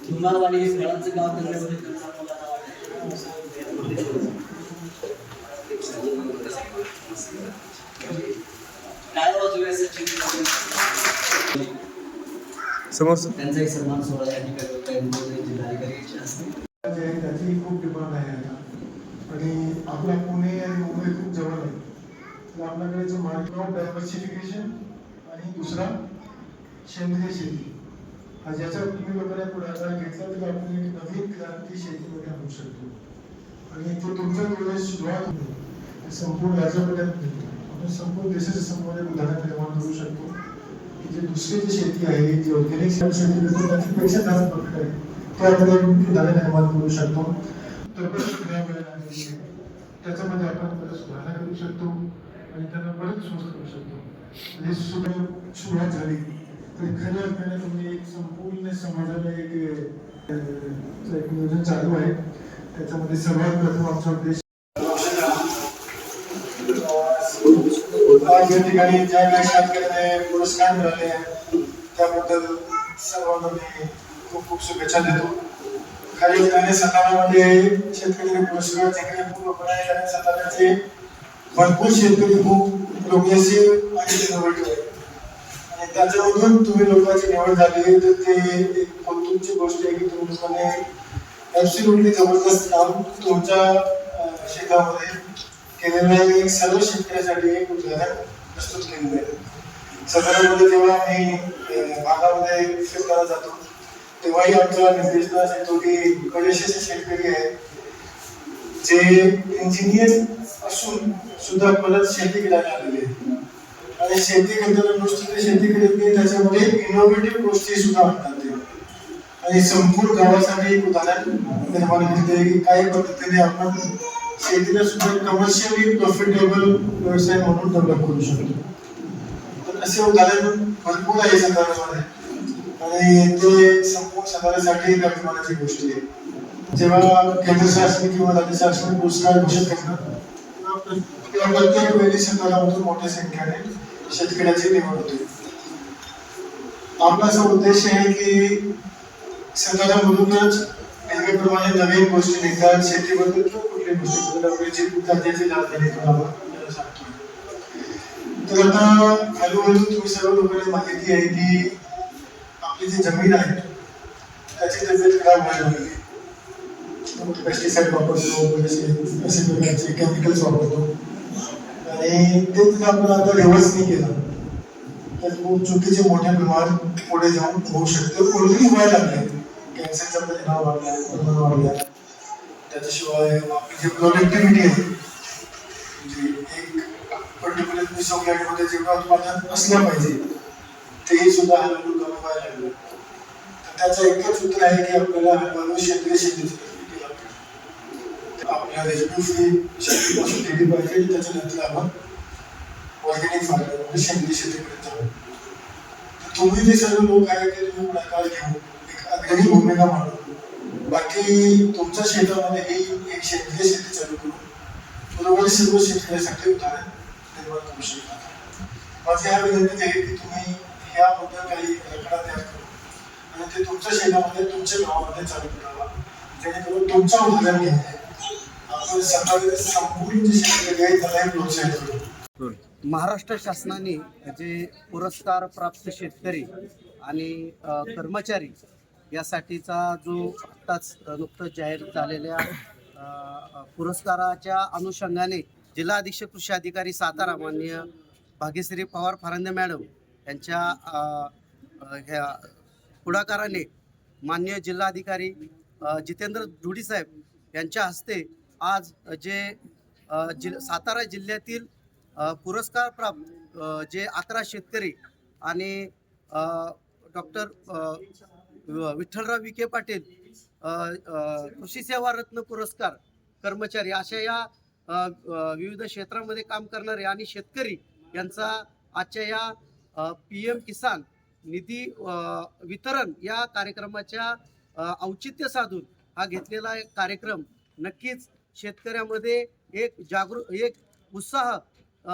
धुमाळवाडी हे फळांचं गाव करण्यामध्ये काय वाजूया समोर त्यांचाही सन्मान सोहळा या ठिकाणी जिल्हाधिकाऱ्यांच्या हस्ते त्याची खूप डिमांड आहे आता आणि आपला पुणे आणि मुंबई खूप जवळ आहे तर आपल्याकडे जो मार्केट ऑफ डायव्हर्सिफिकेशन आणि दुसरा सेंद्रिय शेती हा ज्याचा तुम्ही लोकांना पुढाकार घेतला तर आपण एक नवीन क्रांती शेतीमध्ये आणू शकतो आणि तो तुमच्या डोळे सुरुवात होते संपूर्ण राज्यामध्ये आपण संपूर्ण देशाच्या समोर एक उदाहरण निर्माण करू शकतो की जे दुसरी जी शेती आहे जी ऑर्गॅनिक शेती करतो त्याच्यापेक्षा जास्त प्रॉफिट आहे ते आपण उदाहरण निर्माण करू शकतो तर त्याच्यामध्ये आपण परत सुधारणा करू शकतो आणि त्यांना परत स्वस्त करू शकतो आणि सुरुवात झाली तर खऱ्या अर्थाने तुम्ही एक संपूर्ण समाजाला एक नियोजन चालू आहे त्याच्यामध्ये सर्वात प्रथम आमचा उद्देश आज या ठिकाणी ज्या काही शेतकऱ्याने पुरस्कार मिळाले त्याबद्दल सर्वांना मी खूप खूप शुभेच्छा देतो खाली अर्थाने सातारामध्ये शेतकरी पुरस्कार जिंकणे खूप लोकांना आहे आणि साताऱ्याचे भरपूर शेतकरी खूप प्रोग्रेसिव्ह आणि इनोव्हेटिव्ह आहेत आणि त्याच्यामधून तुम्ही लोकांची निवड झाली तर ते एक कौतुकची गोष्ट आहे की तुम्ही लोकांनी ॲब्सोल्युटली जबरदस्त काम तुमच्या शेतामध्ये केलेलं आहे. एक सर्व शेतकऱ्यासाठी एक उदाहरण प्रस्तुत केलेलं आहे. साताऱ्यामध्ये जेव्हा मी भागामध्ये फिरताना जातो तेव्हाही आमचा निर्देशनास येतो की बरेचसे शेतकरी आहेत जे इंजिनियर असून सुद्धा परत शेती करायला आलेले आहेत आणि शेती करताना नुसतं ते शेती करत नाही त्याच्यामध्ये इनोव्हेटिव्ह गोष्टी सुद्धा आणतात ते आणि संपूर्ण गावासाठी एक उदाहरण निर्माण करते की काही पद्धतीने आपण शेतीला सुद्धा कमर्शियली प्रॉफिटेबल व्यवसाय म्हणून डेव्हलप करू शकतो तर असे उदाहरण भरपूर आहे साताऱ्यामध्ये आणि ते संपूर्ण समाजासाठी एक अभिमानाची गोष्ट आहे. जेव्हा केंद्र शासन किंवा राज्य शासन पुरस्कार घोषित करतात तेव्हा प्रत्येक वेळी साताऱ्यामधून मोठ्या संख्येने शेतकऱ्याची निवड होते. आपला असा उद्देश आहे की साताऱ्यामधूनच नेहमीप्रमाणे नवीन गोष्टी निघतात शेतीबद्दल किंवा कुठली गोष्टी जी गरजेची झाली सांगतो. तर आता हळूहळू तुम्ही सर्व लोकांना माहिती आहे की आपली जी जमीन आहे त्याची तब्येत खराब व्हायला लागली पेस्टिसाइड वापरतो असे प्रकारचे केमिकल्स वापरतो आणि तेच आपण आता रिव्हर्स नाही केलं तर खूप चुकीचे मोठे प्रमाण पुढे जाऊन होऊ शकते ऑलरेडी व्हायला लागले कॅन्सरचा परिणाम वाढला त्याच्याशिवाय आपली जी प्रोडक्टिव्हिटी आहे म्हणजे एक पर्टिक्युलर सॉफ्टवेअरमध्ये जेवढं उत्पादन असलं पाहिजे तेही सुद्धा हळूहळू कमी व्हायला लागलं तर त्याचं एकच सूत्र आहे की आपल्याला हळूहळू सेंद्रिय शेतीची केला पाहिजे आपल्या रेसिपी शेतीपासून केली पाहिजे त्याच्यानंतर आपण ऑर्गॅनिक फार्मिंग म्हणजे सेंद्रिय शेतीकडे जाऊ तुम्ही जे सर्व लोक आहे ते तुम्ही पुढाकार घेऊन एक अग्रणी भूमिका म्हणून बाकी तुमच्या शेतामध्ये ही एक सेंद्रिय शेती चालू करून बरोबर सर्व शेतकऱ्यासाठी उदाहरण निर्माण करू शकता. माझी ह्या विनंती आहे की तुम्ही याबद्दल काही रखडा तयार करू आणि ते तुमच्या शेतामध्ये तुमच्या गावामध्ये चालू करावा जेणेकरून तुमच्या उदाहरण घेऊन आपण सकाळी संपूर्ण जे शेतकरी आहे त्यालाही प्रोत्साहित करू. महाराष्ट्र शासनाने जे पुरस्कार प्राप्त शेतकरी आणि कर्मचारी यासाठीचा जो आत्ताच नुकतंच जाहीर झालेल्या पुरस्काराच्या अनुषंगाने जिल्हा अधीक्षक कृषी अधिकारी सातारा माननीय भाग्यश्री पवार फरांदे मॅडम यांच्या ह्या पुढाकाराने माननीय जिल्हाधिकारी जितेंद्र धुडी साहेब यांच्या हस्ते आज जे सातारा जिल्ह्यातील पुरस्कार प्राप्त जे 11 शेतकरी आणि डॉक्टर विठ्ठलराव विखे पाटील कृषी सेवा रत्न पुरस्कार कर्मचारी अशा या विविध क्षेत्रामध्ये काम करणारे आणि शेतकरी यांचा आजच्या या PM किसान निधी वितरण या कार्यक्रमाच्या औचित्य साधून हा घेतलेला एक कार्यक्रम नक्कीच शेतकऱ्यामध्ये एक उत्साह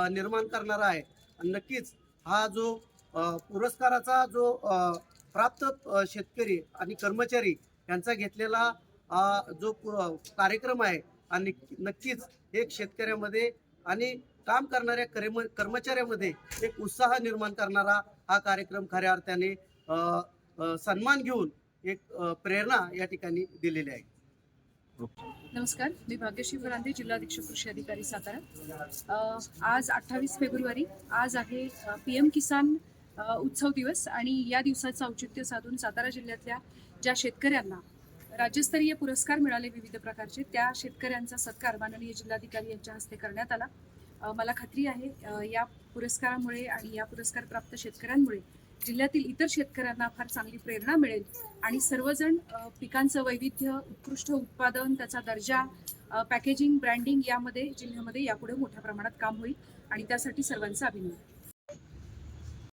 निर्माण करणारा आहे. नक्कीच हा जो पुरस्काराचा जो प्राप्त शेतकरी आणि कर्मचारी यांचा घेतलेला जो कार्यक्रम आहे आणि नक्कीच एक शेतकऱ्यामध्ये आणि काम करणाऱ्या कर्मचाऱ्यामध्ये एक उत्साह निर्माण करणारा हा कार्यक्रम खऱ्या अर्थाने सन्मान घेऊन एक प्रेरणा या ठिकाणी दिलेली आहे. नमस्कार, मी भाग्यश्री फरांदे, जिल्हा अधीक्षक कृषी अधिकारी सातारा. आज 28 फेब्रुवारी आज आहे PM किसान उत्सव दिवस आणि या दिवसाचं औचित्य साधून सातारा जिल्ह्यातल्या ज्या शेतकऱ्यांना राज्यस्तरीय पुरस्कार मिळाले विविध प्रकारचे, त्या शेतकऱ्यांचा सत्कार माननीय जिल्हाधिकारी यांच्या हस्ते करण्यात आला. मला खात्री आहे या पुरस्कारामुळे आणि या पुरस्कार प्राप्त शेतकऱ्यांमुळे जिल्ह्यातील इतर शेतकऱ्यांना फार चांगली प्रेरणा मिळेल आणि सर्वजण पिकांचं वैविध्य, उत्कृष्ट उत्पादन, त्याचा दर्जा, पॅकेजिंग, ब्रँडिंग यामध्ये जिल्ह्यामध्ये यापुढे मोठ्या प्रमाणात काम होईल आणि त्यासाठी सर्वांचं अभिनंदन.